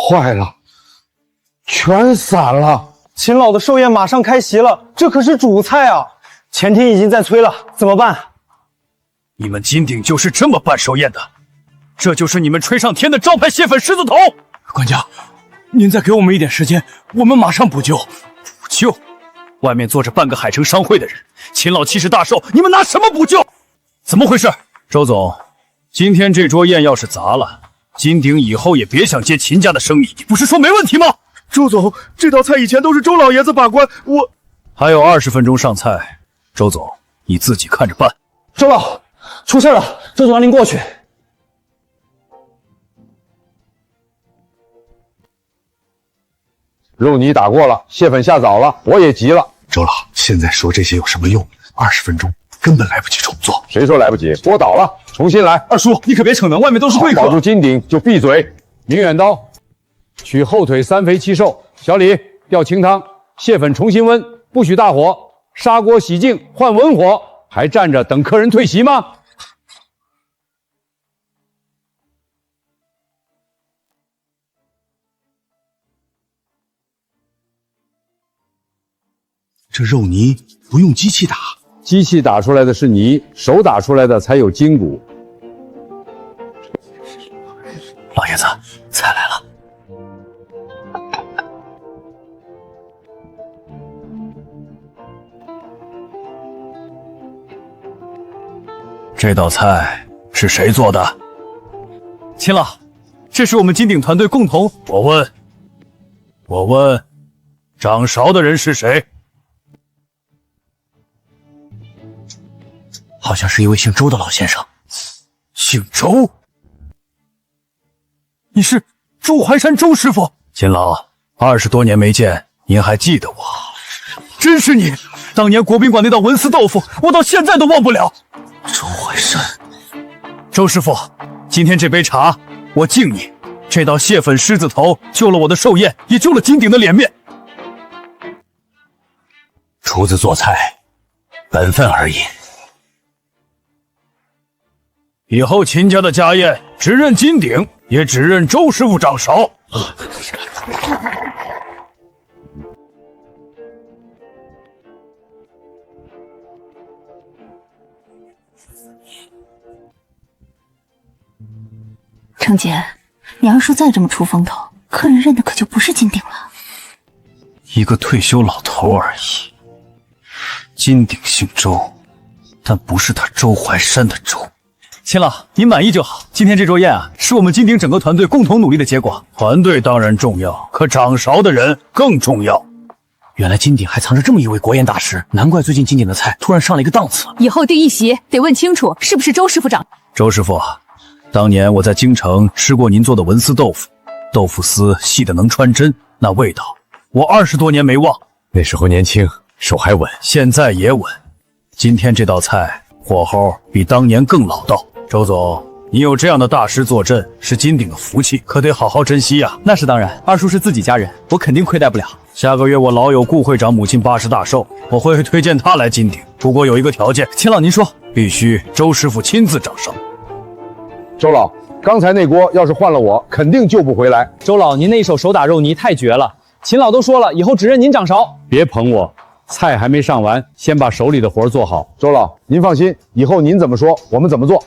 坏了，全散了。秦老的寿宴马上开席了，这可是主菜啊！前厅已经在催了，怎么办？你们金鼎就是这么办寿宴的？这就是你们吹上天的招牌蟹粉狮子头？管家，您再给我们一点时间，我们马上补救。补救？外面坐着半个海城商会的人，秦老气势大受，你们拿什么补救？怎么回事？周总，今天这桌宴要是砸了，金鼎以后也别想接秦家的生意。你不是说没问题吗？周总，这道菜以前都是周老爷子把关，我还有20分钟上菜，周总你自己看着办。周老，出事了，周总让您过去。肉泥打过了，蟹粉下早了，我也急了。周老，现在说这些有什么用？20分钟根本来不及重做。谁说来不及？锅倒了，重新来。二叔，你可别逞能，外面都是贵客。保住金鼎就闭嘴。明远刀，取后腿3肥7瘦。小李调清汤，蟹粉重新温，不许大火。砂锅洗净，换文火。还站着等客人退席吗？这肉泥不用机器打，机器打出来的是泥，手打出来的才有筋骨。老爷子，菜来了。这道菜是谁做的？秦老，这是我们金鼎团队共同。我问，掌勺的人是谁？好像是一位姓周的老先生。姓周？你是周怀山周师傅？秦老，20多年没见，您还记得我？真是你！当年国宾馆那道文思豆腐，我到现在都忘不了。周怀山，周师傅，今天这杯茶我敬你。这道蟹粉狮子头救了我的寿宴，也救了金鼎的脸面。厨子做菜，本分而已。以后秦家的家宴只认金鼎，也只认周师傅掌勺。程姐，你二叔再这么出风头，客人认的可就不是金鼎了。一个退休老头而已。金鼎姓周，但不是他周怀山的周。秦老，您满意就好。今天这桌宴啊，是我们金鼎整个团队共同努力的结果。团队当然重要，可掌勺的人更重要。原来金鼎还藏着这么一位国宴大师，难怪最近金鼎的菜突然上了一个档次。以后订一席得问清楚是不是周师傅掌。周师傅，当年我在京城吃过您做的文思豆腐，豆腐丝细得能穿针，那味道我20多年没忘。那时候年轻，手还稳，现在也稳。今天这道菜火候比当年更老道。周总，你有这样的大师坐镇，是金鼎的福气，可得好好珍惜呀。那是当然，二叔是自己家人，我肯定亏待不了。下个月我老友顾会长母亲80大寿，我会推荐他来金鼎，不过有一个条件。秦老您说，必须周师傅亲自掌勺。周老，刚才那锅要是换了我，肯定救不回来。周老，您那一手手打肉泥太绝了。秦老都说了，以后只认您掌勺。别捧我，菜还没上完，先把手里的活做好。周老，您放心，以后您怎么说，我们怎么做。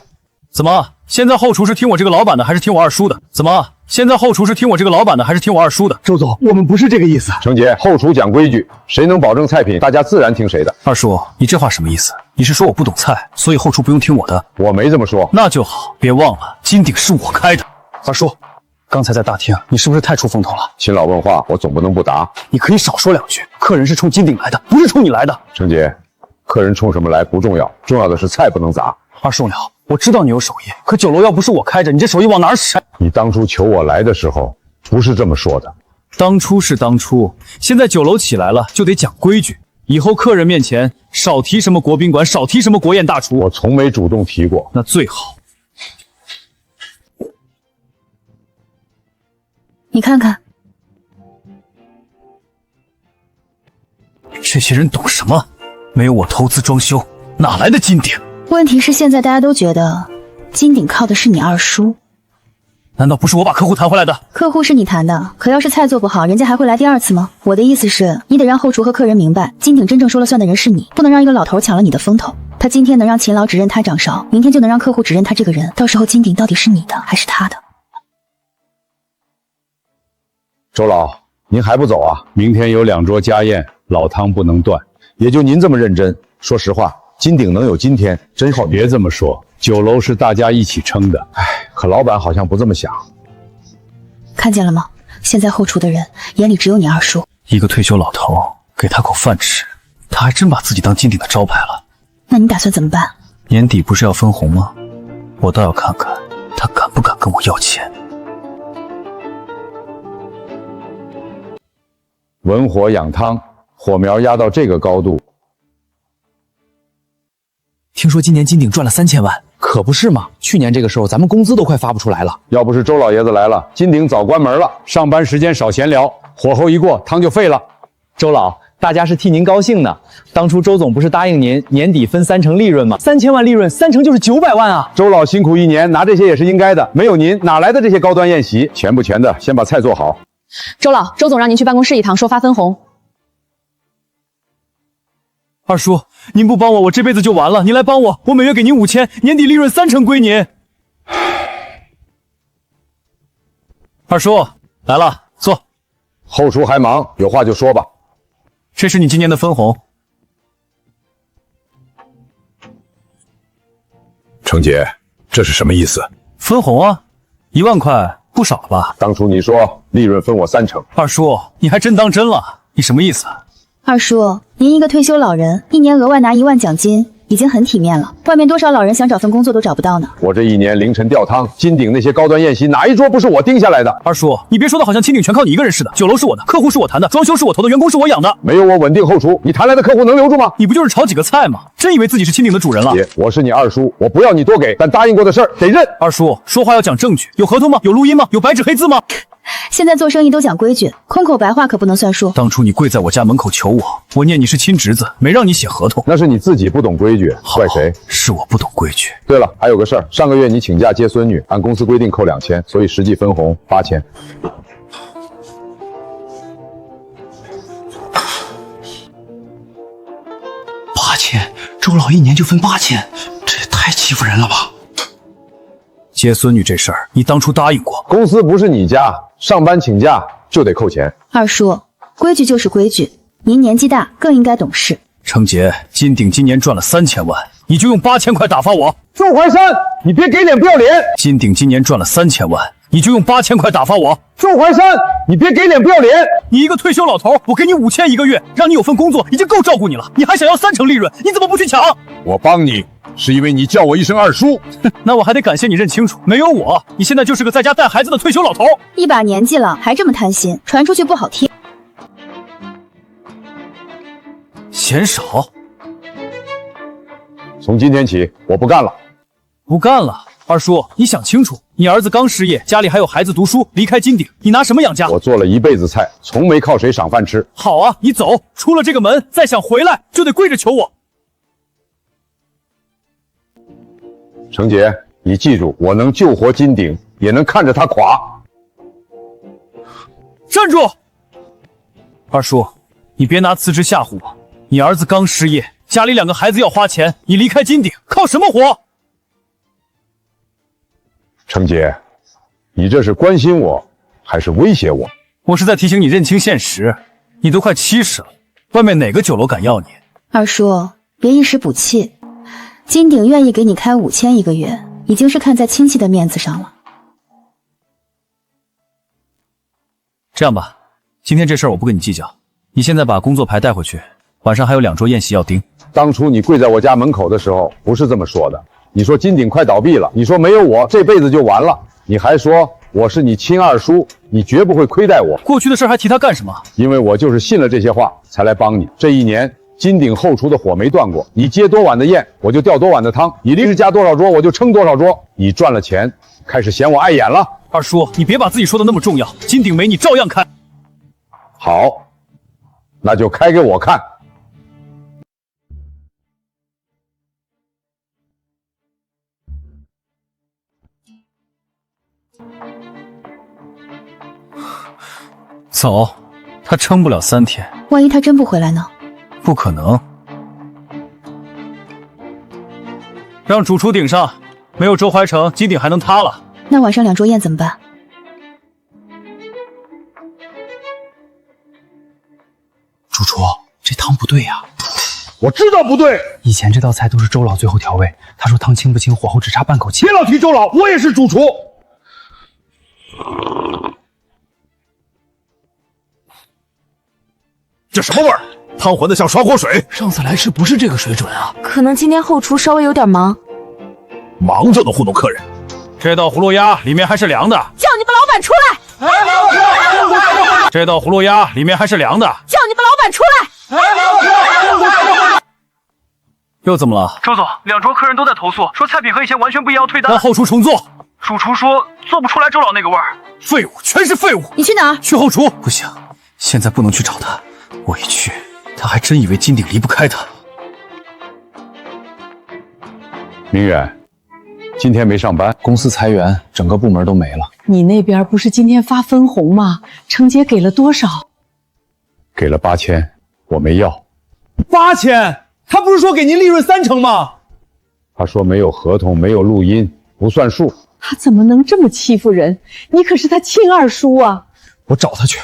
怎么？现在后厨是听我这个老板的，还是听我二叔的？怎么？现在后厨是听我这个老板的，还是听我二叔的？周总，我们不是这个意思。程杰，后厨讲规矩，谁能保证菜品，大家自然听谁的。二叔，你这话什么意思？你是说我不懂菜，所以后厨不用听我的？我没这么说。那就好，别忘了，金鼎是我开的。二叔，刚才在大厅，你是不是太出风头了？秦老问话，我总不能不答。你可以少说2句，客人是冲金鼎来的，不是冲你来的。程杰，客人冲什么来不重要，重要的是菜不能砸。二叔了，我知道你有手艺，可酒楼要不是我开着，你这手艺往哪儿使？你当初求我来的时候，不是这么说的。当初是当初，现在酒楼起来了，就得讲规矩。以后客人面前少提什么国宾馆，少提什么国宴大厨。我从没主动提过。那最好。你看看，这些人懂什么？没有我投资装修，哪来的金鼎？问题是现在大家都觉得金鼎靠的是你二叔，难道不是我把客户谈回来的？客户是你谈的，可要是菜做不好，人家还会来第二次吗？我的意思是，你得让后厨和客人明白，金鼎真正说了算的人是你，不能让一个老头抢了你的风头。他今天能让秦老只认他掌勺，明天就能让客户只认他这个人，到时候金鼎到底是你的还是他的？周老，您还不走啊？明天有2桌家宴，老汤不能断。也就您这么认真，说实话，金鼎能有今天，真好。别这么说，酒楼是大家一起撑的。唉，可老板好像不这么想。看见了吗？现在后厨的人眼里只有你二叔。一个退休老头，给他口饭吃，他还真把自己当金鼎的招牌了。那你打算怎么办？年底不是要分红吗？我倒要看看他敢不敢跟我要钱。文火养汤，火苗压到这个高度。听说今年金鼎赚了3000万，可不是嘛？去年这个时候咱们工资都快发不出来了。要不是周老爷子来了，金鼎早关门了。上班时间少闲聊，火候一过，汤就废了。周老，大家是替您高兴呢。当初周总不是答应您年底分30%利润吗？3000万利润，3成就是900万啊！周老辛苦一年，拿这些也是应该的。没有您，哪来的这些高端宴席？钱不钱的，先把菜做好。周老，周总让您去办公室一趟，说发分红。二叔，您不帮我，我这辈子就完了。您来帮我，我每月给您5000，年底利润3成归您。二叔来了，坐。后厨还忙，有话就说吧。这是你今年的分红。程姐，这是什么意思？分红啊，1万块，不少了吧？当初你说利润分我3成。二叔，你还真当真了？你什么意思？二叔，您一个退休老人，一年额外拿1万奖金，已经很体面了。外面多少老人想找份工作都找不到呢。我这一年凌晨吊汤，金鼎那些高端宴席，哪一桌不是我盯下来的？二叔，你别说的好像金鼎全靠你一个人似的。酒楼是我的，客户是我谈的，装修是我投的，员工是我养的。没有我稳定后厨，你谈来的客户能留住吗？你不就是炒几个菜吗？真以为自己是金鼎的主人了？姐，我是你二叔，我不要你多给，但答应过的事儿得认。二叔，说话要讲证据，有合同吗？有录音吗？有白纸黑字吗？现在做生意都讲规矩，空口白话可不能算数。当初你跪在我家门口求我，我念你是亲侄子，没让你写合同。那是你自己不懂规矩，怪谁？是我不懂规矩。对了，还有个事儿，上个月你请假接孙女，按公司规定扣2000，所以实际分红8000。8000，周老一年就分8000，这也太欺负人了吧！接孙女这事儿，你当初答应过。公司不是你家，上班请假就得扣钱。二叔，规矩就是规矩，您年纪大，更应该懂事。程杰，金鼎今年赚了3000万，你就用8000块打发我。周怀山，你别给脸不要脸！金鼎今年赚了3000万，你就用8000块打发我。周怀山，你别给脸不要脸！你一个退休老头，我给你5000一个月，让你有份工作已经够照顾你了，你还想要3成利润，你怎么不去抢？我帮你是因为你叫我一声二叔。那我还得感谢你认清楚，没有我，你现在就是个在家带孩子的退休老头。一把年纪了还这么贪心，传出去不好听。嫌少？从今天起，我不干了。不干了。二叔，你想清楚，你儿子刚失业，家里还有孩子读书，离开金鼎，你拿什么养家？我做了一辈子菜，从没靠谁赏饭吃。好啊，你走，出了这个门，再想回来就得跪着求我。程杰，你记住，我能救活金鼎，也能看着他垮。站住！二叔，你别拿辞职吓唬我。你儿子刚失业，家里2个孩子要花钱，你离开金鼎，靠什么活？程杰，你这是关心我，还是威胁我？我是在提醒你认清现实。你都快70了，外面哪个酒楼敢要你？二叔，别一时补气。金鼎愿意给你开5000一个月，已经是看在亲戚的面子上了。这样吧，今天这事儿我不跟你计较，你现在把工作牌带回去，晚上还有2桌宴席要盯。当初你跪在我家门口的时候，不是这么说的。你说金鼎快倒闭了，你说没有我这辈子就完了，你还说我是你亲二叔，你绝不会亏待我。过去的事还提他干什么？因为我就是信了这些话才来帮你。这一年金鼎后厨的火没断过，你接多碗的宴，我就吊多碗的汤；你临时加多少桌，我就撑多少桌。你赚了钱，开始嫌我碍眼了。二叔，你别把自己说的那么重要，金鼎没你照样开。好，那就开给我看。走，他撑不了3天。万一他真不回来呢？不可能。让主厨顶上，没有周怀成，金鼎还能塌了。那晚上2桌宴怎么办？主厨，这汤不对呀。我知道不对，以前这道菜都是周老最后调味，他说汤清不清，火候只差半口气。别老提周老，我也是主厨。这什么味儿？汤浑的像刷锅水。上次来吃不是这个水准啊。可能今天后厨稍微有点忙。忙就能糊弄客人。这道葫芦鸭里面还是凉的，叫你们老板出来！这道葫芦鸭里面还是凉的，叫你们老板出来！又怎么了？周总，2桌客人都在投诉，说菜品和以前完全不一样，要退单。让后厨重做。主厨说做不出来周老那个味儿。废物，全是废物！你去哪儿？去后厨。不行，现在不能去找他。我一去，他还真以为金鼎离不开他。明远，今天没上班，公司裁员，整个部门都没了。你那边不是今天发分红吗？程姐给了多少？给了8000，我没要。8000？他不是说给您利润30%吗？他说没有合同，没有录音，不算数。他怎么能这么欺负人？你可是他亲二叔啊！我找他去。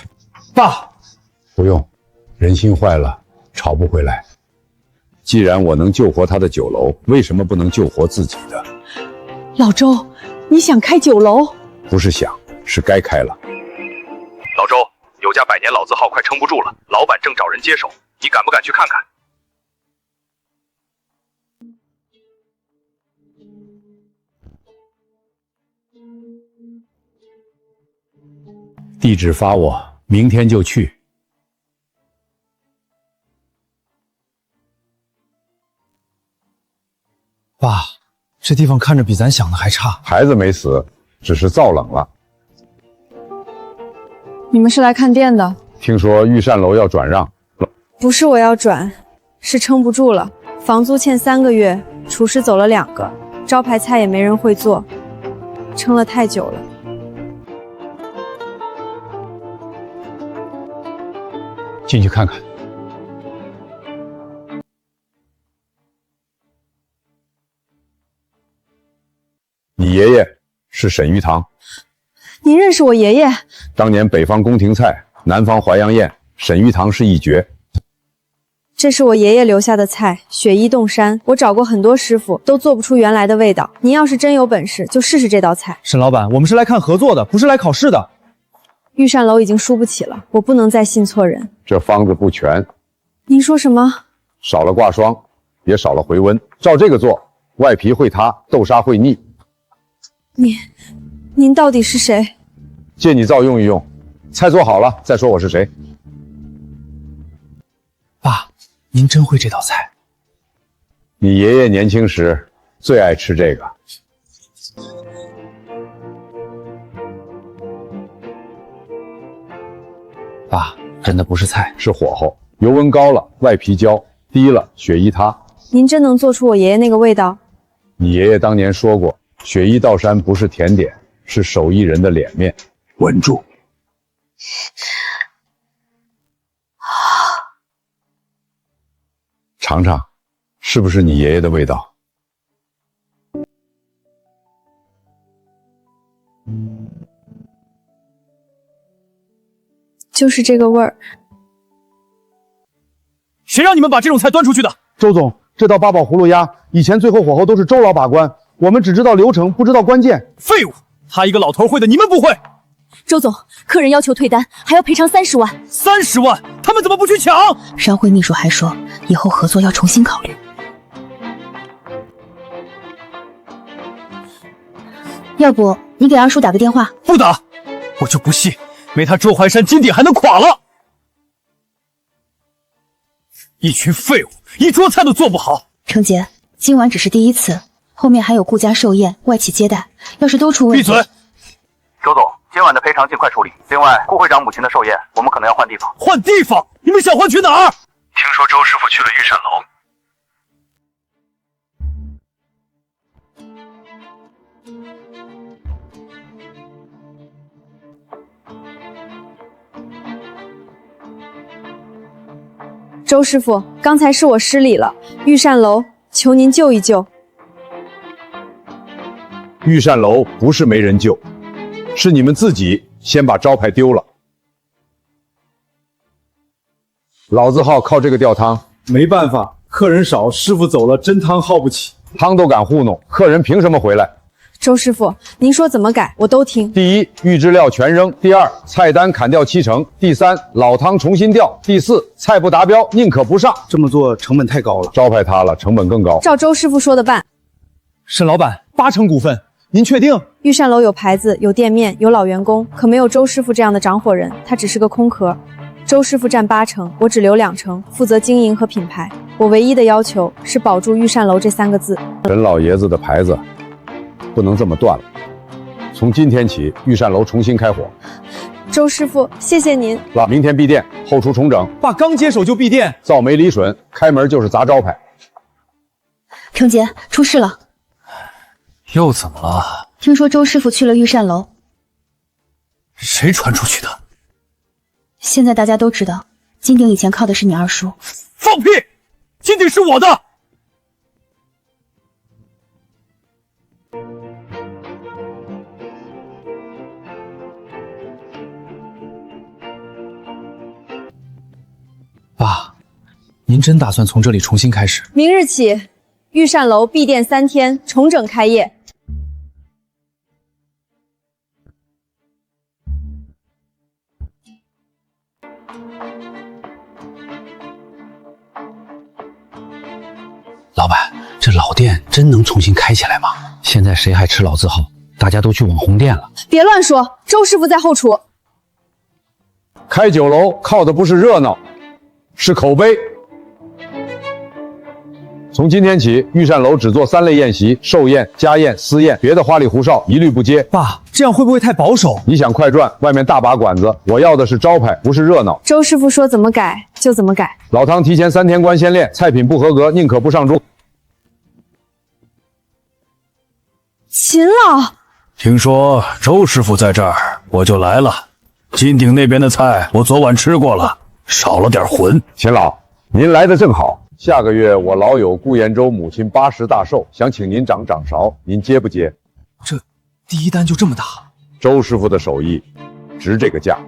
爸，不用，人心坏了，吵不回来。既然我能救活他的酒楼，为什么不能救活自己的？老周，你想开酒楼？不是想，是该开了。老周，有家100年老字号快撑不住了，老板正找人接手，你敢不敢去看看？地址发我，明天就去。爸，这地方看着比咱想的还差。孩子没死，只是燥冷了。你们是来看店的？听说御膳楼要转让，不是我要转，是撑不住了。房租欠3个月，厨师走了2个，招牌菜也没人会做，撑了太久了。进去看看。你爷爷是沈玉堂，您认识我爷爷？当年北方宫廷菜，南方淮扬宴，沈玉堂是一绝。这是我爷爷留下的菜，雪衣冻山。我找过很多师傅，都做不出原来的味道。您要是真有本事，就试试这道菜。沈老板，我们是来看合作的，不是来考试的。御膳楼已经输不起了，我不能再信错人。这方子不全，您说什么？少了挂霜，也少了回温。照这个做，外皮会塌，豆沙会腻。您到底是谁？借你灶用一用，菜做好了再说我是谁。爸，您真会这道菜。你爷爷年轻时最爱吃这个。爸，真的不是菜，是火候，油温高了，外皮焦；低了，血衣塌。您真能做出我爷爷那个味道？你爷爷当年说过，雪衣道山不是甜点，是手艺人的脸面。稳住。尝尝，是不是你爷爷的味道？就是这个味儿。谁让你们把这种菜端出去的？周总，这道八宝葫芦鸭以前最后火候都是周老把关，我们只知道流程，不知道关键。废物！他一个老头会的，你们不会？周总，客人要求退单，还要赔偿30万。30万？他们怎么不去抢？商会秘书还说，以后合作要重新考虑。要不你给二叔打个电话？不打，我就不信没他周淮山金鼎还能垮了。一群废物，一桌菜都做不好。程杰，今晚只是第一次，后面还有顾家寿宴、外企接待，要是都出问题……闭嘴！周总，今晚的赔偿尽快处理。另外，顾会长母亲的寿宴，我们可能要换地方。换地方？你们想换去哪儿？听说周师傅去了御膳楼。周师傅，刚才是我失礼了，御膳楼，求您救一救。御膳楼不是没人救，是你们自己先把招牌丢了。老字号靠这个吊汤，没办法，客人少，师傅走了，真汤耗不起。汤都敢糊弄，客人凭什么回来？周师傅，您说怎么改，我都听。第一，预制料全扔；第二，菜单砍掉70%；第三，老汤重新调；第四，菜不达标宁可不上。这么做成本太高了，招牌塌了，成本更高。照周师傅说的办。沈老板，80%股份，您确定？御膳楼有牌子，有店面，有老员工，可没有周师傅这样的长伙人，他只是个空壳。周师傅占80%，我只留20%，负责经营和品牌。我唯一的要求是保住御膳楼这3个字。沈老爷子的牌子不能这么断了。从今天起，御膳楼重新开火。周师傅，谢谢您。明天闭店，后厨重整。爸刚接手就闭店，造没理损，开门就是砸招牌。程杰，出事了。又怎么了？听说周师傅去了御膳楼。谁传出去的？现在大家都知道，金鼎以前靠的是你二叔。放屁！金鼎是我的。爸，您真打算从这里重新开始？明日起，御膳楼闭店3天，重整开业。老板，这老店真能重新开起来吗？现在谁还吃老字号？大家都去网红店了。别乱说，周师傅在后厨。开酒楼靠的不是热闹，是口碑。从今天起，御膳楼只做3类宴席：寿宴、家宴、私宴，别的花里胡哨一律不接。爸，这样会不会太保守？你想快赚，外面大把馆子，我要的是招牌，不是热闹。周师傅说怎么改就怎么改。老汤提前3天关先练，菜品不合格宁可不上桌。秦老，听说周师傅在这儿，我就来了。金鼎那边的菜我昨晚吃过了，少了点魂。秦老，您来的正好。下个月我老友顾延洲母亲80大寿，想请您掌勺，您接不接？这第一单就这么大？周师傅的手艺值这个价。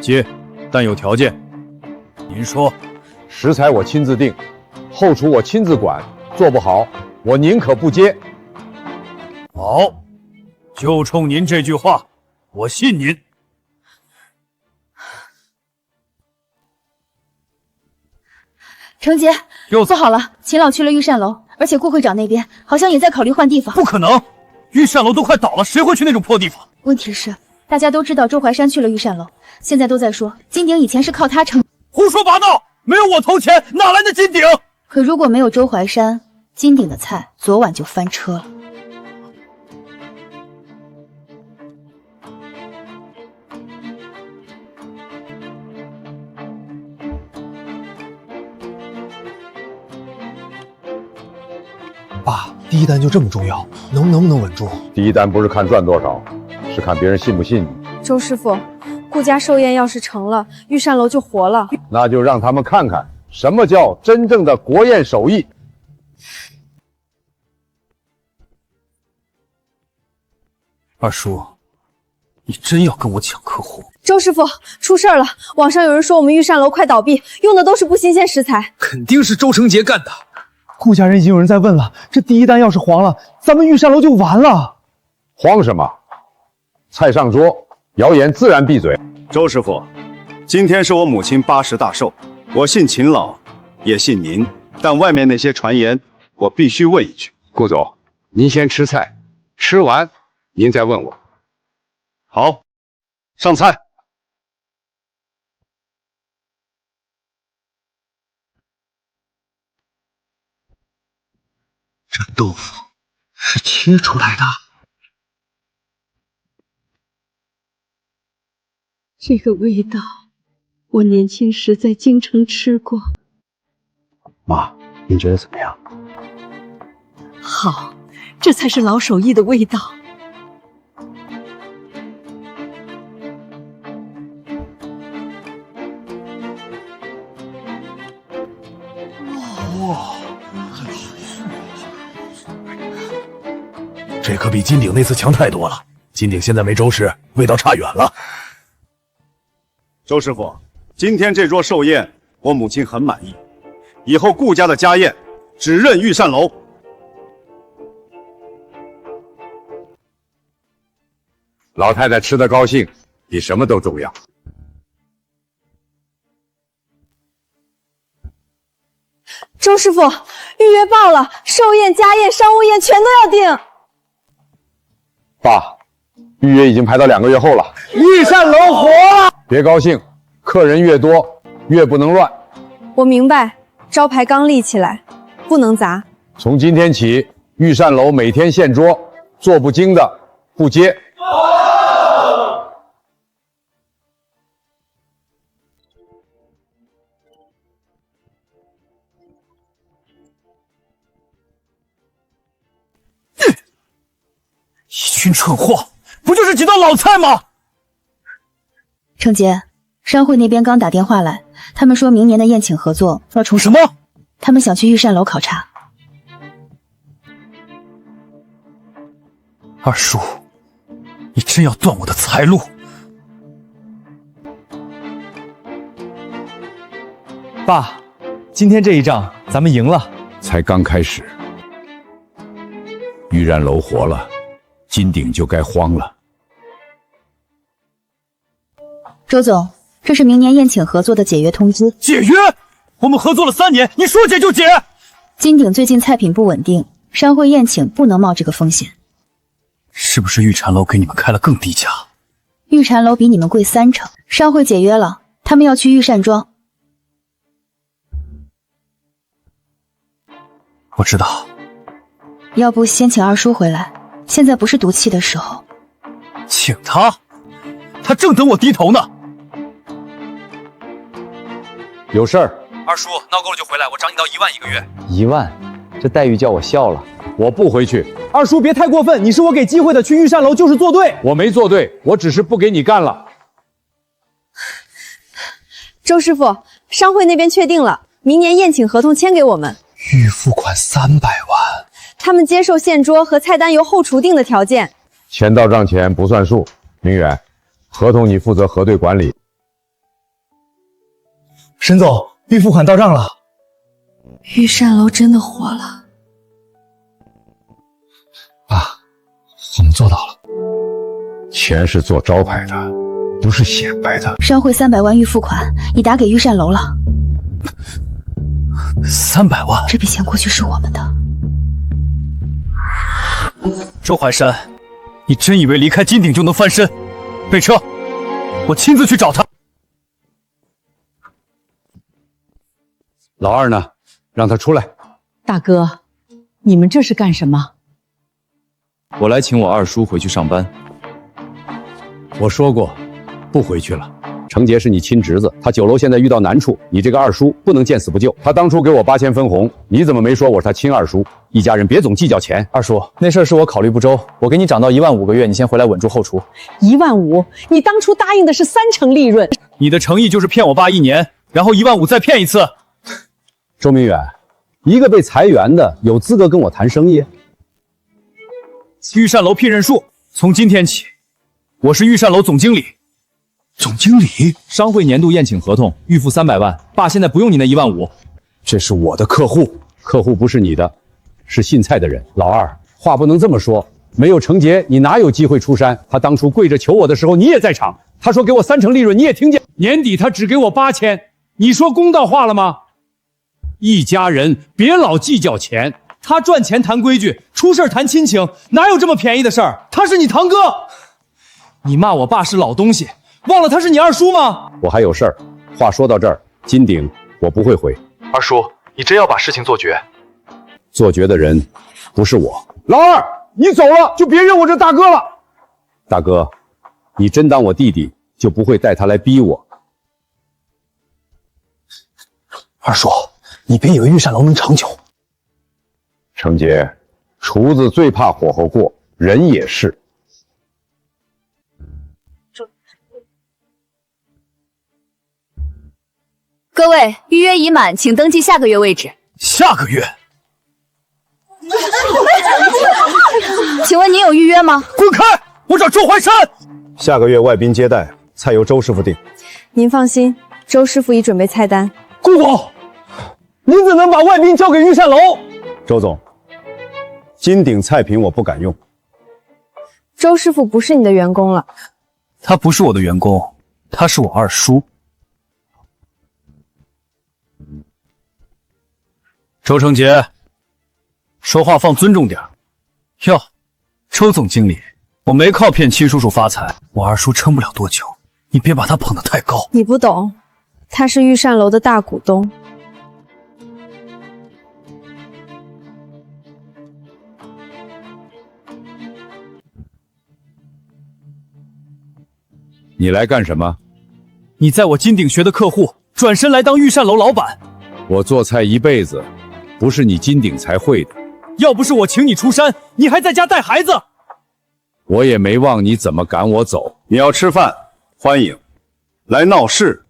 接，但有条件。您说。食材我亲自定，后厨我亲自管，做不好我宁可不接。好，就冲您这句话，我信您。程杰，做好了。秦老去了御膳楼，而且顾会长那边好像也在考虑换地方。不可能，御膳楼都快倒了，谁会去那种破地方？问题是，大家都知道周怀山去了御膳楼，现在都在说金鼎以前是靠他撑。胡说八道！没有我投钱，哪来的金鼎？可如果没有周怀山，金鼎的菜昨晚就翻车了。爸，第一单就这么重要，能不能稳住？第一单不是看赚多少，是看别人信不信你。周师傅，顾家寿宴要是成了，御膳楼就活了。那就让他们看看什么叫真正的国宴手艺。二叔，你真要跟我抢客户？周师傅，出事了！网上有人说我们御膳楼快倒闭，用的都是不新鲜食材。肯定是周成杰干的。顾家人已经有人在问了，这第一单要是黄了，咱们御膳楼就完了。慌什么？菜上桌，谣言自然闭嘴。周师傅，今天是我母亲80大寿，我信秦老，也信您，但外面那些传言，我必须问一句。顾总，您先吃菜，吃完您再问我。好，上菜。这豆腐是切出来的。这个味道，我年轻时在京城吃过。妈，您觉得怎么样？好，这才是老手艺的味道。这可比金鼎那次强太多了。金鼎现在没周氏，味道差远了。周师傅，今天这桌寿宴，我母亲很满意。以后顾家的家宴，只认御膳楼。老太太吃得高兴，比什么都重要。周师傅，预约报了，寿宴、家宴、商务宴全都要订。爸，预约已经排到2个月后了。御膳楼活了！别高兴，客人越多越不能乱。我明白，招牌刚立起来，不能砸。从今天起，御膳楼每天限桌，做不精的不接。一群蠢货，不就是几道老菜吗？程杰，商会那边刚打电话来，他们说明年的宴请合作要重什么？他们想去御膳楼考察。二叔，你真要断我的财路？爸，今天这一仗咱们赢了。才刚开始，御膳楼活了，金鼎就该荒了。周总，这是明年宴请合作的解约通知。解约？我们合作了3年，你说解就解？金鼎最近菜品不稳定，商会宴请不能冒这个风险。是不是御膳楼给你们开了更低价？御膳楼比你们贵30%，商会解约了，他们要去御膳庄。我知道。要不先请二叔回来，现在不是赌气的时候。请他？他正等我低头呢。有事儿？二叔，闹够了就回来，我涨你到1万1个月。1万，这待遇叫我笑了。我不回去。二叔别太过分，你是我给机会的，去御膳楼就是做对。我没做对，我只是不给你干了。周师傅，商会那边确定了，明年宴请合同签给我们，预付款300万，他们接受现桌和菜单由后厨定的条件。钱到账前不算数。明远，合同你负责核对管理。沈总，预付款到账了。御膳楼真的活了。爸，我们做到了。钱是做招牌的，不是显摆的。商会300万预付款已打给御膳楼了。300万？这笔钱过去是我们的。周怀山，你真以为离开金鼎就能翻身？备车，我亲自去找他。老二呢？让他出来。大哥，你们这是干什么？我来请我二叔回去上班。我说过，不回去了。程杰是你亲侄子，他酒楼现在遇到难处，你这个二叔不能见死不救。他当初给我8000分红，你怎么没说我是他亲二叔？一家人别总计较钱。二叔，那事儿是我考虑不周，我给你涨到1万5个月，你先回来稳住后厨。1万5，你当初答应的是30%利润。你的诚意就是骗我爸1年，然后1万5再骗一次。周明远，一个被裁员的有资格跟我谈生意？御膳楼聘任数，从今天起，我是御膳楼总经理。总经理，商会年度宴请合同预付300万，爸现在不用你那1万5。这是我的客户，客户不是你的，是姓蔡的人。老二，话不能这么说，没有程杰，你哪有机会出山？他当初跪着求我的时候，你也在场。他说给我30%利润，你也听见。年底他只给我8000，你说公道话了吗？一家人别老计较钱，他赚钱谈规矩，出事谈亲情，哪有这么便宜的事儿？他是你堂哥，你骂我爸是老东西，忘了他是你二叔吗？我还有事儿。话说到这儿，金鼎我不会回。二叔，你真要把事情做绝？做绝的人不是我。老二，你走了就别认我这大哥了。大哥，你真当我弟弟就不会带他来逼我？二叔，你别以为御膳楼能长久。程杰，厨子最怕火候过，人也是。各位，预约已满，请登记下个月位置。下个月？请问您有预约吗？滚开！我找周怀山。下个月外宾接待，菜由周师傅定。您放心，周师傅已准备菜单。顾总，您怎能把外宾交给御膳楼？周总，金鼎菜品我不敢用。周师傅不是你的员工了。他不是我的员工，他是我二叔。周成杰，说话放尊重点。哟，周总经理，我没靠骗亲叔叔发财，我二叔撑不了多久，你别把他捧得太高。你不懂，他是御膳楼的大股东。你来干什么？你在我金鼎学的客户，转身来当御膳楼老板。我做菜一辈子，不是你金鼎才会的。要不是我请你出山，你还在家带孩子。我也没忘你怎么赶我走。你要吃饭，欢迎；来闹事，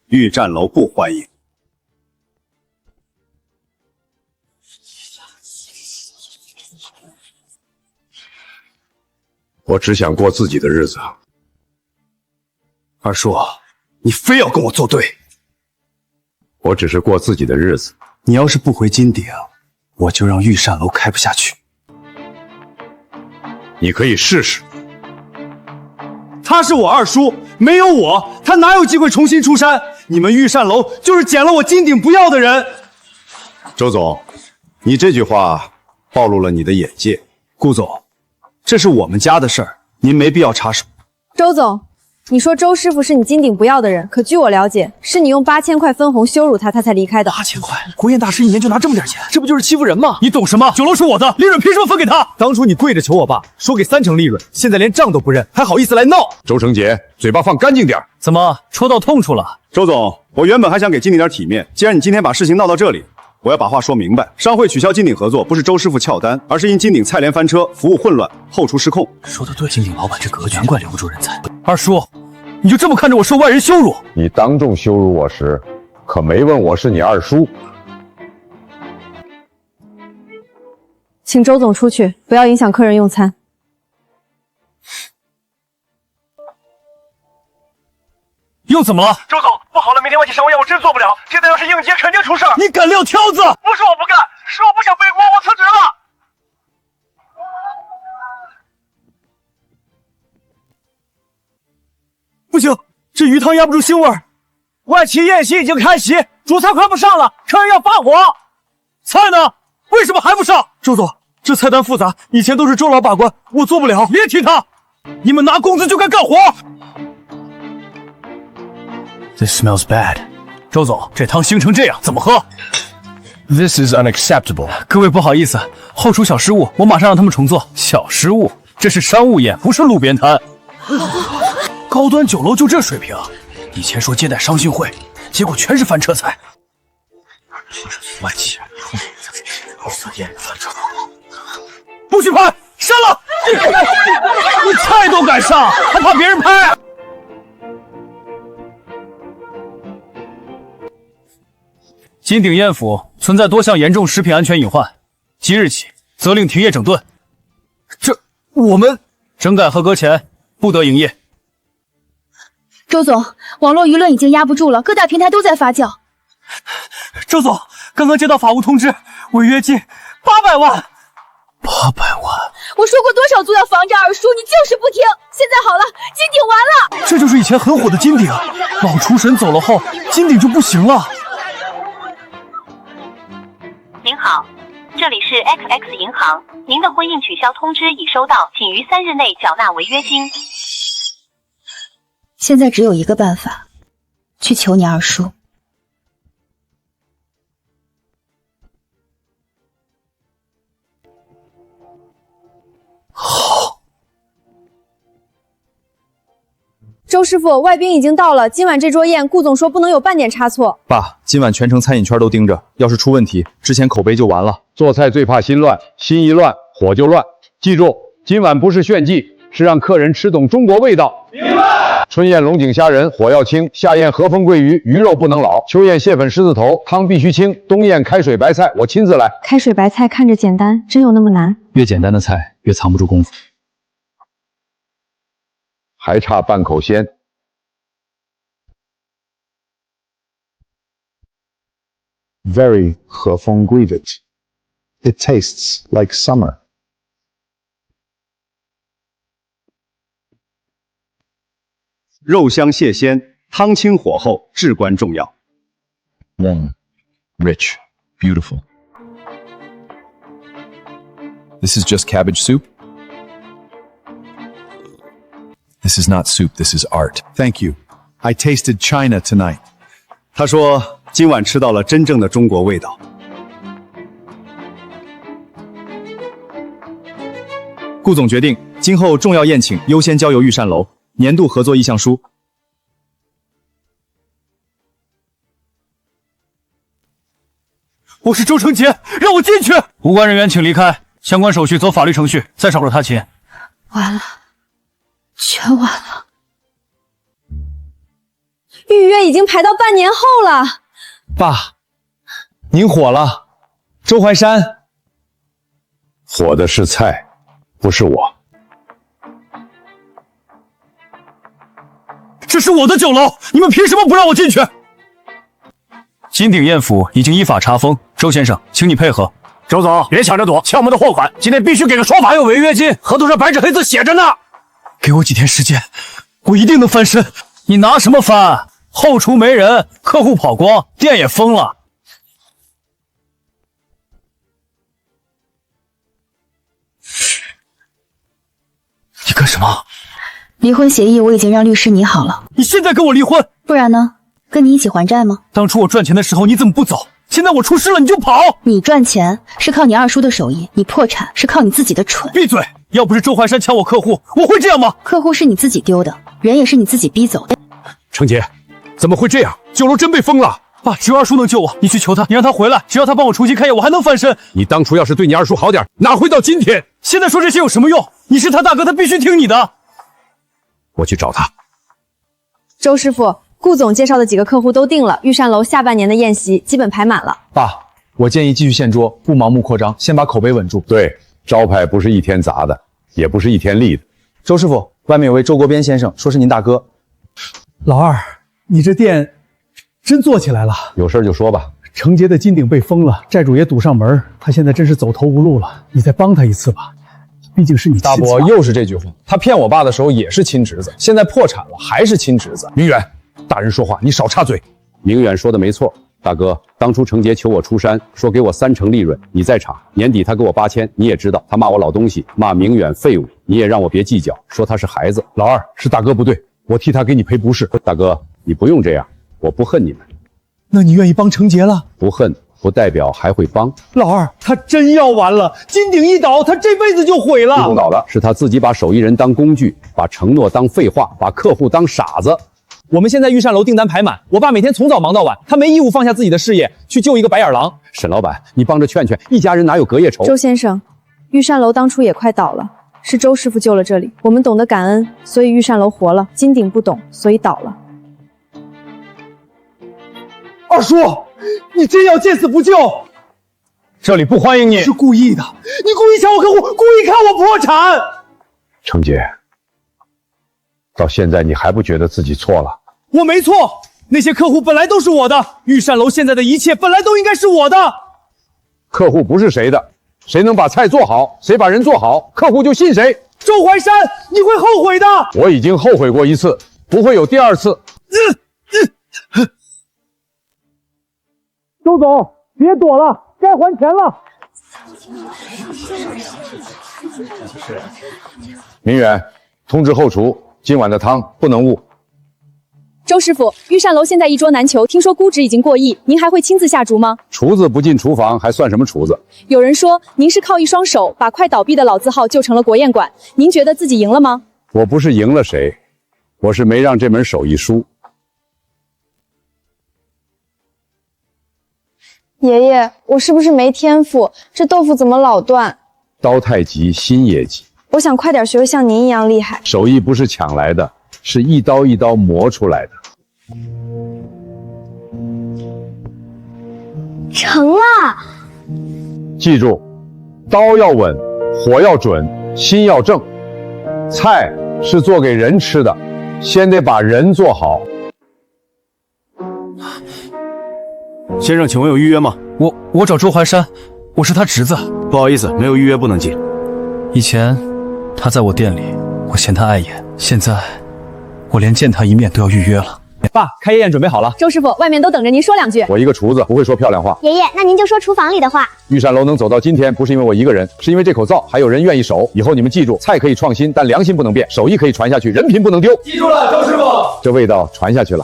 御膳楼不欢迎。我只想过自己的日子。二叔，你非要跟我作对。我只是过自己的日子。你要是不回金鼎，我就让御膳楼开不下去。你可以试试。他是我二叔，没有我，他哪有机会重新出山？你们御膳楼就是捡了我金鼎不要的人。周总，你这句话暴露了你的眼界。顾总，这是我们家的事儿，您没必要插手。周总，你说周师傅是你金鼎不要的人，可据我了解，是你用8000块分红羞辱他，他才离开的。8000块，国宴大师一年就拿这么点钱，这不就是欺负人吗？你懂什么？酒楼是我的，利润凭什么分给他？当初你跪着求我爸，说给30%利润，现在连账都不认，还好意思来闹？周成杰，嘴巴放干净点。怎么戳到痛处了？周总，我原本还想给金鼎点体面，既然你今天把事情闹到这里，我要把话说明白。商会取消金鼎合作，不是周师傅翘单，而是因金鼎菜联翻车，服务混乱，后厨失控。说得对，金鼎老板这格局，难怪留不住人才。二叔，你就这么看着我受外人羞辱？你当众羞辱我时，可没问我是你二叔。请周总出去，不要影响客人用餐。又怎么了？周总，不好了，明天外企商务宴我真做不了，现在要是应接，肯定出事儿。你敢撂挑子？不是我不干，是我不想背锅，我辞职了。不行，这鱼汤压不住腥味儿。外企宴席已经开席，主菜快不上了，客人要发火。菜呢？为什么还不上？周总，这菜单复杂，以前都是周老把关，我做不了。别提他，你们拿工资就该干活。This smells bad。周总，这汤腥成这样，怎么喝 This is unacceptable。各位不好意思，后厨小失误，我马上让他们重做。小失误？这是商务宴，不是路边摊。高端酒楼就这水平，以前说接待商讯会，结果全是翻车菜。外企不许拍，删了！你菜都敢上，还怕别人拍？金鼎宴府存在多项严重食品安全隐患，即日起责令停业整顿。这我们整改合格前不得营业。周总，网络舆论已经压不住了，各大平台都在发酵。周总，刚刚接到法务通知，违约金800万。800万！我说过多少次要防着二叔，你就是不听。现在好了，金鼎完了。这就是以前很火的金鼎，老厨神走了后，金鼎就不行了。您好，这里是 XX 银行，您的婚姻取消通知已收到，请于3日内缴纳违约金。现在只有一个办法，去求你二叔。好。周师傅，外宾已经到了，今晚这桌宴，顾总说不能有半点差错。爸，今晚全程餐饮圈都盯着，要是出问题，之前口碑就完了。做菜最怕心乱，心一乱火就乱。记住，今晚不是炫技，是让客人吃懂中国味道。明白。春宴龙井虾仁，火要轻；夏宴和风桂鱼，鱼肉不能老；秋宴蟹粉狮子头，汤必须清；冬宴开水白菜，我亲自来。开水白菜看着简单，真有那么难？越简单的菜越藏不住功夫。还差半口鲜。Very 和风桂鱼 It tastes like summer. 肉香蟹鲜，汤清火候至关重要。Warm, rich, beautiful. This is just cabbage soup. This is not soup, this is art. Thank you. I tasted China tonight. 他说今晚吃到了真正的中国味道。顾总决定，今后重要宴请优先交由御膳楼。年度合作意向书。我是周成杰，让我进去。无关人员请离开，相关手续走法律程序。再少个他亲。完了，全完了。预约已经排到半年后了。爸，您火了。周怀山，火的是菜，不是我。这是我的酒楼，你们凭什么不让我进去？金鼎宴府已经依法查封，周先生，请你配合。周总，别抢着躲，欠我们的货款，今天必须给个说法。还有违约金，合同上白纸黑字写着呢。给我几天时间，我一定能翻身。你拿什么翻？后厨没人，客户跑光，店也封了。你干什么？离婚协议我已经让律师拟好了。你现在跟我离婚？不然呢？跟你一起还债吗？当初我赚钱的时候你怎么不走？现在我出事了你就跑？你赚钱是靠你二叔的手艺，你破产是靠你自己的蠢。闭嘴！要不是周怀山抢我客户，我会这样吗？客户是你自己丢的，人也是你自己逼走的。程杰，怎么会这样？酒楼真被封了！爸，只有二叔能救我，你去求他，你让他回来，只要他帮我重新开业，我还能翻身。你当初要是对你二叔好点，哪会到今天？现在说这些有什么用？你是他大哥，他必须听你的。我去找他。周师傅，顾总介绍的几个客户都定了，御膳楼下半年的宴席基本排满了。爸，我建议继续现桌，不盲目扩张，先把口碑稳住。对，招牌不是一天砸的，也不是一天立的。周师傅，外面有位周国边先生，说是您大哥。老二，你这店真做起来了。有事就说吧。程杰的金鼎被封了，债主也堵上门，他现在真是走投无路了。你再帮他一次吧，毕竟是你大伯又是这句话。他骗我爸的时候也是亲侄子，现在破产了还是亲侄子。明远，大人说话你少插嘴。明远说的没错，大哥，当初程杰求我出山，说给我30%利润，你在场。年底他给我8000，你也知道，他骂我老东西，骂明远废物，你也让我别计较，说他是孩子。老二，是大哥不对，我替他给你赔不是。大哥，你不用这样，我不恨你们。那你愿意帮程杰了？不恨不代表还会帮。老二，他真要完了，金鼎一倒，他这辈子就毁了。一通倒的是他自己把手艺人当工具，把承诺当废话，把客户当傻子。我们现在御膳楼订单排满，我爸每天从早忙到晚，他没义务放下自己的事业去救一个白眼狼。沈老板，你帮着劝劝，一家人哪有隔夜仇？周先生，御膳楼当初也快倒了，是周师傅救了这里，我们懂得感恩，所以御膳楼活了。金鼎不懂，所以倒了。二叔，你真要见死不救？这里不欢迎你。是故意的，你故意抢我客户，故意看我破产。程杰，到现在你还不觉得自己错了？我没错，那些客户本来都是我的，御膳楼现在的一切本来都应该是我的。客户不是谁的，谁能把菜做好，谁把人做好，客户就信谁。周怀山，你会后悔的。我已经后悔过一次，不会有第二次。周总，别躲了，该还钱了。明远，通知后厨，今晚的汤不能误。周师傅，御膳楼现在一桌难求，听说估值已经过亿，您还会亲自下厨吗？厨子不进厨房还算什么厨子？有人说您是靠一双手把快倒闭的老字号救成了国宴馆，您觉得自己赢了吗？我不是赢了谁，我是没让这门手艺输。爷爷，我是不是没天赋？这豆腐怎么老断？刀太急，心也急。我想快点学像您一样厉害。手艺不是抢来的，是一刀一刀磨出来的。成了。记住，刀要稳，火要准，心要正。菜是做给人吃的，先得把人做好。先生，请问有预约吗？我找周怀山，我是他侄子。不好意思，没有预约不能进。以前他在我店里，我嫌他碍眼，现在我连见他一面都要预约了。爸，开业宴准备好了。周师傅，外面都等着您说两句。我一个厨子不会说漂亮话。爷爷，那您就说厨房里的话。玉山楼能走到今天，不是因为我一个人，是因为这口灶还有人愿意守。以后你们记住，菜可以创新，但良心不能变；手艺可以传下去，人品不能丢。记住了，周师傅。这味道传下去了。